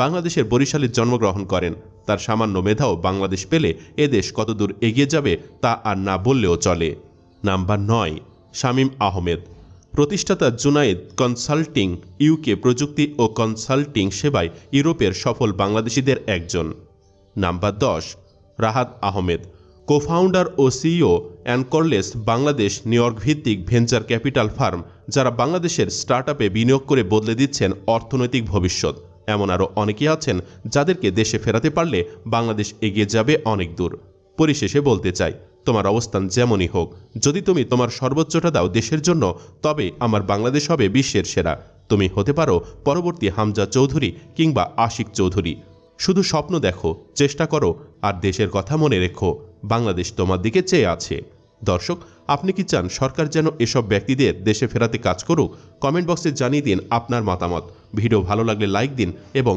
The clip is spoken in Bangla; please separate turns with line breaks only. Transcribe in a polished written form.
বাংলাদেশের বরিশালে জন্মগ্রহণ করেন। তার সামান্য মেধাও বাংলাদেশ পেলে এদেশ কতদূর এগিয়ে যাবে তা আর না বললেও চলে। নাম্বার 9, শামীম আহমেদ। প্রতিষ্ঠাতা জুনায়েদ কনসাল্টিং ইউকে প্রযুক্তি ও কনসাল্টিং সেবায় ইউরোপের সফল বাংলাদেশিদের একজন। নাম্বার 10, রাহাত আহমেদ। কোফাউন্ডার ও সিইও অ্যানকরলেস বাংলাদেশ নিউইয়র্ক ভিত্তিক ভেঞ্চার ক্যাপিটাল ফার্ম, যারা বাংলাদেশের স্টার্টআপে বিনিয়োগ করে বদলে দিচ্ছেন অর্থনৈতিক ভবিষ্যৎ। এমন আরও অনেকেই আছেন যাদেরকে দেশে ফেরাতে পারলে বাংলাদেশ এগিয়ে যাবে অনেক দূর। পরিশেষে বলতে চাই, তোমার অবস্থান যেমনই হোক, যদি তুমি তোমার সর্বোচ্চটা দাও দেশের জন্য, তবে আমার বাংলাদেশ হবে বিশ্বের সেরা। তুমি হতে পারো পরবর্তী হামজা চৌধুরী কিংবা আশিক চৌধুরী। শুধু স্বপ্ন দেখো, চেষ্টা করো, আর দেশের কথা মনে রেখো, বাংলাদেশ তোমার দিকে চেয়ে আছে। দর্শক, আপনি কি চান সরকার যেন এসব ব্যক্তিদের দেশে ফেরাতে কাজ করুক? কমেন্ট বক্সে জানিয়ে দিন আপনার মতামত। ভিডিও ভালো লাগলে লাইক দিন এবং